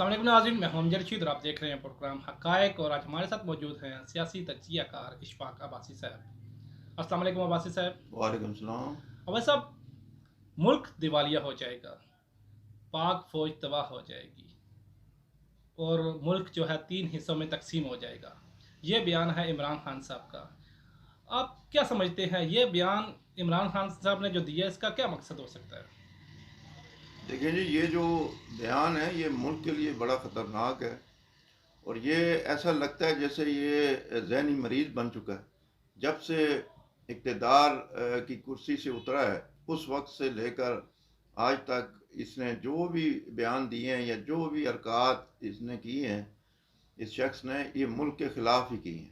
अस्सलाम वालेकुम नाज़रीन, मैं हूं अमजद रशीद और आप देख रहे हैं प्रोग्राम हक़ाइक़। और आज हमारे साथ मौजूद हैं सियासी तज्ज़ियाकार इशफाक अब्बासी साहब। अस्सलाम वालेकुम अब्बासी साहब। वालेकुम सलाम। अब्बासी साहब, मुल्क दिवालिया हो जाएगा, पाक फ़ौज तबाह हो जाएगी और मुल्क जो है 3 हिस्सों में तकसीम हो जाएगा। ये बयान है इमरान खान साहब का। आप क्या समझते हैं, ये बयान इमरान खान साहब ने जो दिया इसका क्या मकसद हो सकता है? देखिए जी, ये जो बयान है ये मुल्क के लिए बड़ा ख़तरनाक है और ये ऐसा लगता है जैसे ये ज़हनी मरीज़ बन चुका है। जब से इक़्तिदार की कुर्सी से उतरा है उस वक़्त से लेकर आज तक इसने जो भी बयान दिए हैं या जो भी हरकत इसने की हैं, इस शख़्स ने ये मुल्क के ख़िलाफ़ ही की हैं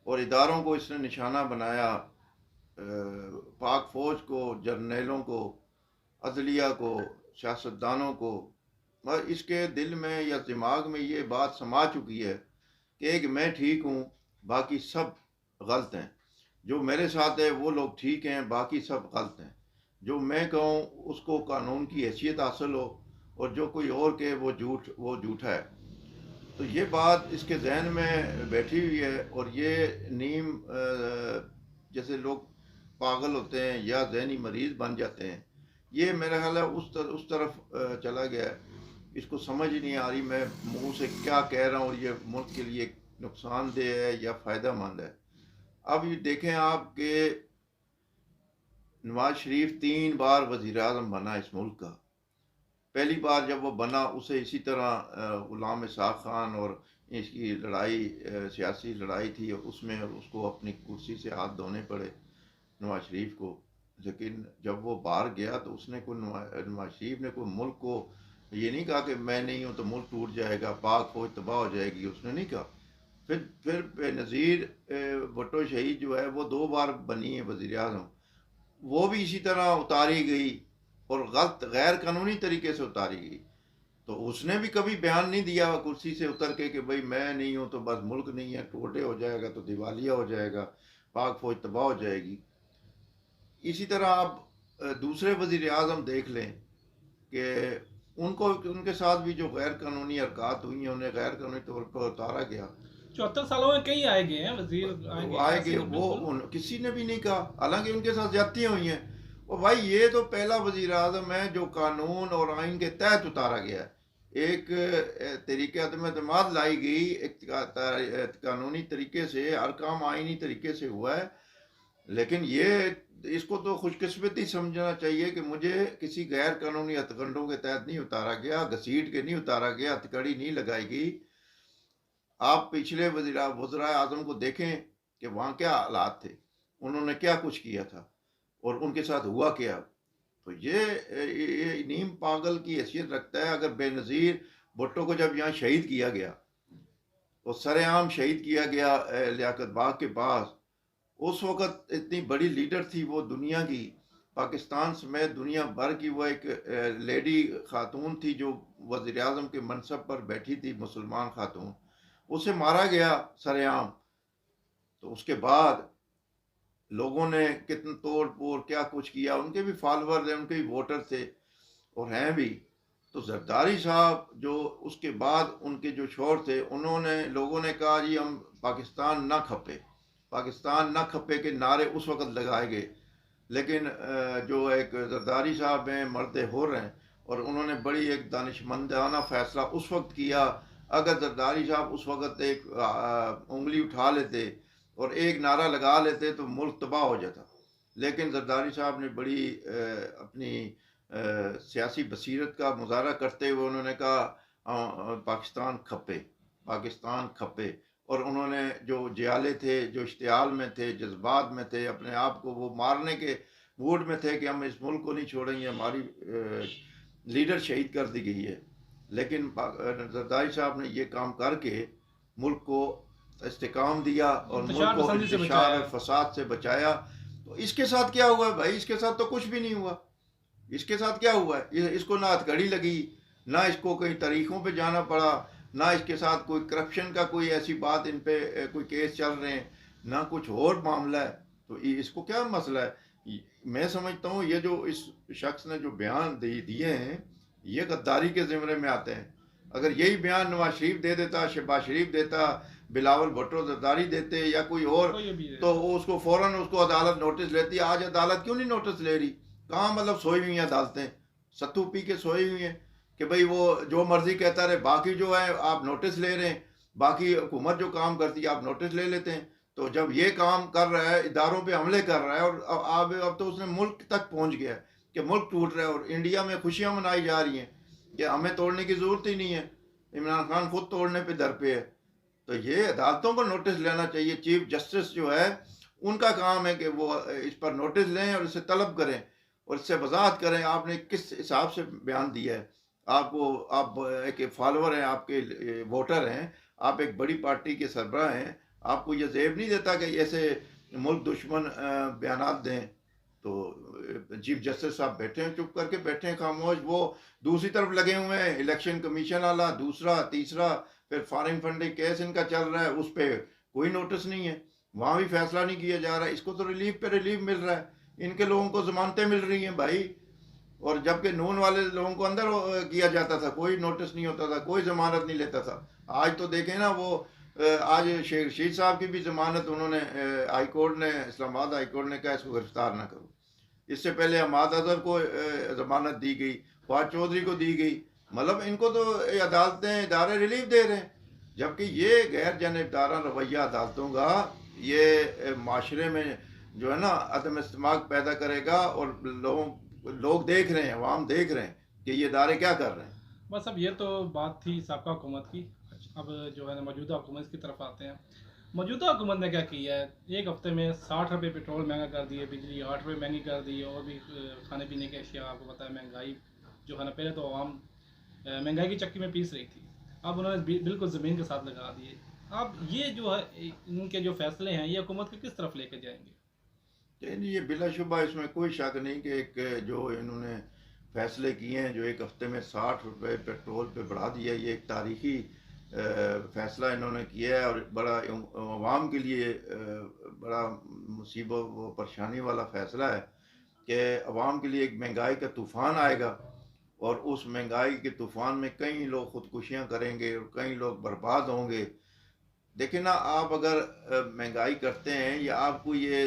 और इदारों को इसने निशाना बनाया। पाक फ़ौज को, जर्नैलों को, अदलिया को, सियासतदानों को। और इसके दिल में या दिमाग में ये बात समा चुकी है कि एक मैं ठीक हूँ, बाकी सब गलत हैं। जो मेरे साथ है वो लोग ठीक हैं, बाकी सब गलत हैं। जो मैं कहूँ उसको कानून की हैसियत हासिल हो और जो कोई और कहे वो झूठा है। तो ये बात इसके जहन में बैठी हुई है और ये नीम जैसे लोग पागल होते हैं या जहनी मरीज़ बन जाते हैं, ये मेरा ख्याल है उस तरफ चला गया है। इसको समझ ही नहीं आ रही मैं मुंह से क्या कह रहा हूँ और ये मुल्क के लिए नुकसानदेह है या फ़ायदा मंद है। अब ये देखें आप कि नवाज शरीफ 3 बार वज़ीर आज़म बना इस मुल्क का। पहली बार जब वो बना उसे इसी तरह ग़ुलाम इसाक़ खान और इसकी लड़ाई सियासी लड़ाई थी और उसमें उसको अपनी कुर्सी से हाथ धोने पड़े नवाज शरीफ को। लेकिन जब वो बाहर गया तो उसने कोई नवाज शरीफ ने कोई मुल्क को ये नहीं कहा कि मैं नहीं हूँ तो मुल्क टूट जाएगा, पाक फ़ौज तबाह हो जाएगी, उसने नहीं कहा। फिर बेनज़ीर भुट्टो शहीद जो है वो 2 बार बनी है वज़ीर आज़म, वो भी इसी तरह उतारी गई और गलत गैर कानूनी तरीके से उतारी गई। तो उसने भी कभी बयान नहीं दिया कुर्सी से उतर के कि भाई मैं नहीं हूँ तो बस मुल्क नहीं है, टोटे हो जाएगा तो दिवालिया हो जाएगा, पाक फ़ौज तबाह हो जाएगी। इसी तरह आप दूसरे वज़ीर आज़म देख लें कि उनको उनके साथ भी जो गैर कानूनी हरकत हुई हैं उन्हें गैर कानूनी तौर पर उतारा गया। 74 सालों में कई आए गए हैं, वज़ीर आए वो गए हैं, आए ऐसे गए नहीं वो बिल्कुल। किसी ने भी नहीं कहा, हालांकि उनके साथ ज्यादतियां हुई हैं। और भाई ये तो पहला वज़ीर आज़म है जो कानून और आइन के तहत उतारा गया है। एक तरीके अदम एतमाद लाई गई, एक कानूनी तरीके से, हर काम आइनी तरीके से हुआ है। लेकिन ये इसको तो खुशकिस्मती समझना चाहिए कि मुझे किसी गैर कानूनी हथकंडों के तहत नहीं उतारा गया, घसीट के नहीं उतारा गया, हथकड़ी नहीं लगाई गई। आप पिछले वज़ीर आज़म को देखें कि वहाँ क्या हालात थे, उन्होंने क्या कुछ किया था और उनके साथ हुआ क्या। तो ये नीम पागल की हैसियत रखता है। अगर बेनज़ीर भुट्टो को जब यहाँ शहीद किया गया तो सरेआम शहीद किया गया लियाकत बाग के पास, उस वक़्त इतनी बड़ी लीडर थी वो दुनिया की, पाकिस्तान समेत दुनिया भर की वो एक लेडी खातून थी जो वज़ीर आज़म के मनसब पर बैठी थी, मुसलमान खातून, उसे मारा गया सरेआम। तो उसके बाद लोगों ने कितना तोड़ फोड़ क्या कुछ किया, उनके भी फॉलोअर्स हैं, उनके भी वोटर थे और हैं भी। तो जरदारी साहब जो उसके बाद उनके जो शोर थे, उन्होंने लोगों ने कहा जी हम पाकिस्तान ना खपे, पाकिस्तान ना खपे के नारे उस वक़्त लगाए गए। लेकिन जो एक जरदारी साहब हैं मर्द हुर हैं और उन्होंने बड़ी एक दानिशमंदाना फ़ैसला उस वक्त किया। अगर जरदारी साहब उस वक्त एक उंगली उठा लेते और एक नारा लगा लेते तो मुल्क तबाह हो जाता। लेकिन जरदारी साहब ने बड़ी अपनी सियासी बसीरत का मुजाहरा करते हुए उन्होंने कहा पाकिस्तान खपे, पाकिस्तान खपे। और उन्होंने जो जियाले थे, जो इश्तियाल में थे, जज्बात में थे, अपने आप को वो मारने के मूड में थे कि हम इस मुल्क को नहीं छोड़ेंगे, हमारी लीडर शहीद कर दी गई है। लेकिन जरदारी साहब ने ये काम करके मुल्क को इस्तेकाम दिया और मुल्क इंतशार को पसंदी से इंतशार बचाया। और फसाद से बचाया। तो इसके साथ क्या हुआ है भाई? इसके साथ तो कुछ भी नहीं हुआ। इसके साथ क्या हुआ है? इसको ना हथकड़ी लगी, ना इसको कई तारीखों पे जाना पड़ा, ना इसके साथ कोई करप्शन का कोई ऐसी बात इन पे कोई केस चल रहे हैं, ना कुछ और मामला है। तो इसको क्या मसला है? मैं समझता हूँ ये जो इस शख्स ने जो बयान दिए हैं ये गद्दारी के ज़िम्मे में आते हैं। अगर यही बयान नवाज शरीफ दे देता, शहबाज शरीफ देता, बिलावल भुट्टो जरदारी देते या कोई और, तो ये भी तो वो उसको फ़ौरन उसको अदालत नोटिस लेती। आज अदालत क्यों नहीं नोटिस ले रही? कहाँ मतलब सोई हुई हैं अदालतें, सत्तू पी के सोई हुई हैं कि भाई वो जो मर्जी कहता रहे, बाकी जो है आप नोटिस ले रहे हैं, बाकी हुकूमत जो काम करती है आप नोटिस ले लेते हैं। तो जब ये काम कर रहा है, इदारों पे हमले कर रहा है, और अब तो उसने मुल्क तक पहुंच गया है कि मुल्क टूट रहा है, और इंडिया में खुशियां मनाई जा रही हैं कि हमें तोड़ने की ज़रूरत ही नहीं है, इमरान खान खुद तोड़ने पे दर पे है। तो ये अदालतों को नोटिस लेना चाहिए। चीफ जस्टिस जो है उनका काम है कि वो इस पर नोटिस लें और इसे तलब करें और इससे वजाहत करें आपने किस हिसाब से बयान दिया है। आपको आप एक फॉलोअर हैं, आपके वोटर हैं, आप एक बड़ी पार्टी के सरबराह हैं, आपको ये जेब नहीं देता कि ऐसे मुल्क दुश्मन बयानात दें। तो चीफ जस्टिस साहब बैठे हैं, चुप करके बैठे हैं खामोश, वो दूसरी तरफ लगे हुए हैं, इलेक्शन कमीशन वाला दूसरा तीसरा, फिर फॉरेन फंडिंग केस इनका चल रहा है, उस पर कोई नोटिस नहीं है, वहाँ भी फैसला नहीं किया जा रहा है। इसको तो रिलीफ पे रिलीफ मिल रहा है, इनके लोगों को जमानतें मिल रही हैं भाई, और जबकि नून वाले लोगों को अंदर किया जाता था, कोई नोटिस नहीं होता था, कोई जमानत नहीं लेता था। आज तो देखें ना, वो आज शेख रशीद साहब की भी जमानत उन्होंने हाई कोर्ट ने, इस्लामाबाद हाई कोर्ट ने कहा इसको गिरफ्तार ना करो। इससे पहले हमाद अजहर को जमानत दी गई, फवाद चौधरी को दी गई। मतलब इनको तो अदालतें इदारे रिलीफ दे रहे हैं, जबकि ये गैर जानबदाराना रवैया अदालतों का ये माशरे में जो है ना अदम इस्तेमाल पैदा करेगा, और लोग देख रहे हैं, अवाम देख रहे हैं कि ये इदारे क्या कर रहे हैं। बस अब ये तो बात थी साबका हुकूमत की। अब जो है ना मौजूदा हुकूमत की तरफ आते हैं। मौजूदा हुकूमत ने क्या किया है, एक हफ्ते में 60 रुपये पेट्रोल महंगा कर दिए, बिजली 8 रुपये महंगी कर दी, और भी खाने पीने की अशिया आपको पता है महंगाई जो है ना, पहले तो आवाम महंगाई की चक्की में पीस रही थी, अब उन्होंने बिल्कुल ज़मीन के साथ लगा दिए। अब ये जो है इनके जो फैसले हैं, ये हुकूमत को किस तरफ लेके जाएंगे? नहीं, ये बिलाशुबा इसमें कोई शक नहीं कि एक जो इन्होंने फैसले किए हैं, जो एक हफ्ते में 60 रुपये पेट्रोल पे बढ़ा दिया, ये एक तारीखी फैसला इन्होंने किया है, और बड़ा अवाम के लिए बड़ा मुसीबत व परेशानी वाला फैसला है कि अवाम के लिए एक महंगाई का तूफ़ान आएगा, और उस महंगाई के तूफ़ान में कई लोग ख़ुदकुशियाँ करेंगे और कई लोग बर्बाद होंगे। देखिए ना, आप अगर महंगाई करते हैं, या आपको ये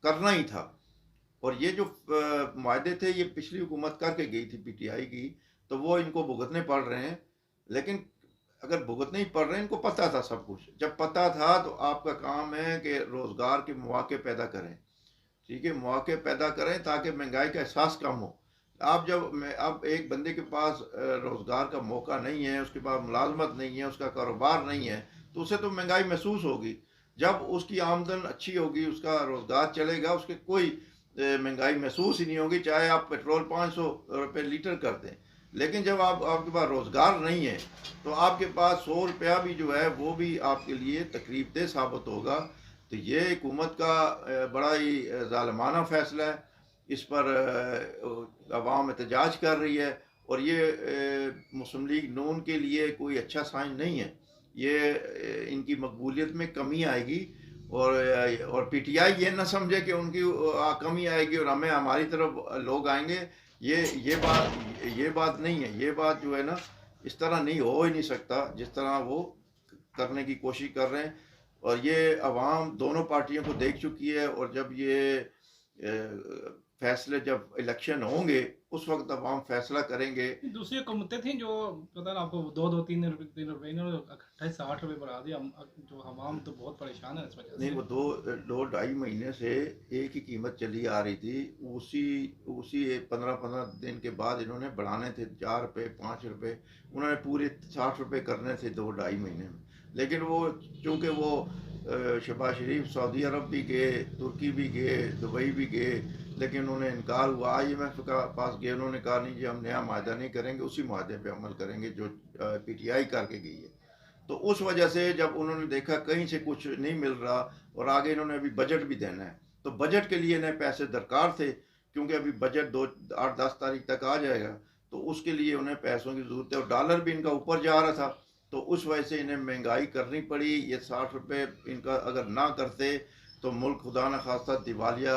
करना ही था, और ये जो मुआहदे थे ये पिछली हुकूमत करके गई थी पीटीआई की, तो वो इनको भुगतने पड़ रहे हैं। लेकिन अगर भुगतने ही पड़ रहे हैं, इनको पता था सब कुछ। जब पता था तो आपका काम है कि रोज़गार के मौके पैदा करें, ठीक है, मौके पैदा करें ताकि महंगाई का एहसास कम हो। आप जब अब एक बंदे के पास रोज़गार का मौका नहीं है, उसके पास मुलाजमत नहीं है, उसका कारोबार नहीं है, तो उसे तो महंगाई महसूस होगी। जब उसकी आमदन अच्छी होगी, उसका रोज़गार चलेगा, उसके कोई महंगाई महसूस ही नहीं होगी, चाहे आप पेट्रोल 500 रुपये लीटर कर दें। लेकिन जब आपके पास रोज़गार नहीं है, तो आपके पास 100 रुपया भी जो है वो भी आपके लिए तकलीफ दह साबित होगा। तो ये हुकूमत का बड़ा ही ज़ालिमाना फ़ैसला है। इस पर अवाम एहतजाज कर रही है, और ये मुस्लिम लीग नून के लिए कोई अच्छा साइन नहीं है। ये इनकी मकबूलियत में कमी आएगी, और पीटीआई ये ना समझे कि उनकी कमी आएगी और हमें हमारी तरफ लोग आएंगे। ये बात नहीं है। ये बात जो है ना, इस तरह नहीं हो ही नहीं सकता जिस तरह वो करने की कोशिश कर रहे हैं। और ये अवाम दोनों पार्टियों को देख चुकी है, और जब ये फैसले, जब इलेक्शन होंगे उस वक्त अवाम फैसला करेंगे। दूसरी हुकूमतें थी जो पता ना आपको, 2-2 3 रुपये इन्होंने इकट्ठे 60 रुपये बढ़ा दिया। जो हवाम तो बहुत परेशान है इस वजह नहीं, से। वो दो ढाई महीने से एक ही कीमत चली आ रही थी। उसी उसी 15-15 दिन के बाद इन्होंने बढ़ाने थे 4 रुपये 5 रुपये, उन्होंने पूरे 60 रुपये करने थे 2 ढाई महीने में। लेकिन वो चूँकि वो शहबाज शरीफ सऊदी अरब भी गए, तुर्की भी गए, दुबई भी गए, लेकिन उन्होंने इनकार हुआ। IMF के पास गए, उन्होंने कहा नहीं जी, हम नया माहदा नहीं करेंगे, उसी माहदे पे अमल करेंगे जो पीटीआई करके गई है। तो उस वजह से जब उन्होंने देखा कहीं से कुछ नहीं मिल रहा, और आगे इन्होंने अभी बजट भी देना है, तो बजट के लिए इन्हें पैसे दरकार थे, क्योंकि अभी बजट 8-10 तारीख तक आ जाएगा, तो उसके लिए उन्हें पैसों की ज़रूरत है, और डॉलर भी इनका ऊपर जा रहा था। तो उस वजह से इन्हें महंगाई करनी पड़ी। ये 60 रुपये इनका अगर ना करते तो मुल्क खुदा न खास्ता दिवालिया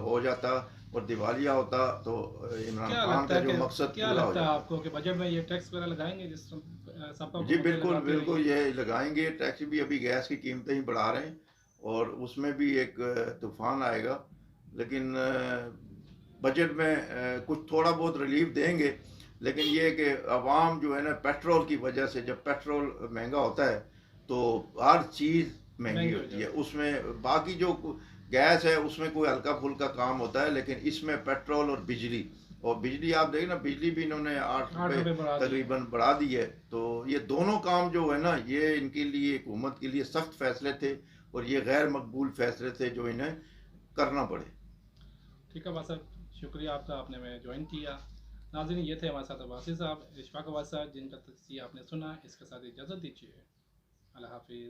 हो जाता, और दिवालिया होता तो इमरान क्या खान लगता का है जो कि मकसद क्या पूरा हो लगता है जाता। आपको कि बजट में ये टैक्स वगैरह लगाएंगे जिस सबका जी हुकूमतें बिल्कुल लगाती रही बिल्कुल, हैं? ये लगाएंगे टैक्स भी। अभी गैस की कीमतें ही बढ़ा रहे हैं और उसमें भी एक तूफान आएगा। लेकिन बजट में कुछ थोड़ा बहुत रिलीफ देंगे, लेकिन ये कि अवाम जो है ना, पेट्रोल की वजह से, जब पेट्रोल महंगा होता है तो हर चीज़ महंगी महंगी हो होती है। जाती है। उसमें बाकी जो गैस है उसमें कोई हल्का फुल्का काम होता है, लेकिन इसमें पेट्रोल और बिजली, और बिजली आप देखें ना, बिजली भी इन्होंने 8 रुपये 8 रुपये बढ़ा दिए हैं। तकरीबन बढ़ा दी है। तो ये दोनों काम जो है ना, ये इनके लिए, हुकूमत के लिए सख्त फैसले थे, और ये गैर मकबूल फैसले थे जो इन्हें करना पड़े। ठीक है बादशाह, शुक्रिया आपका, आपने में ज्वाइन किया। नाज़रीन, ये थे हमारे साथ अब्बासी साहब, इशफाक अब्बास साहब, जिनका तज़किया आपने सुना। इसके साथ इजाज़त दीजिए। अल्लाह हाफिज़।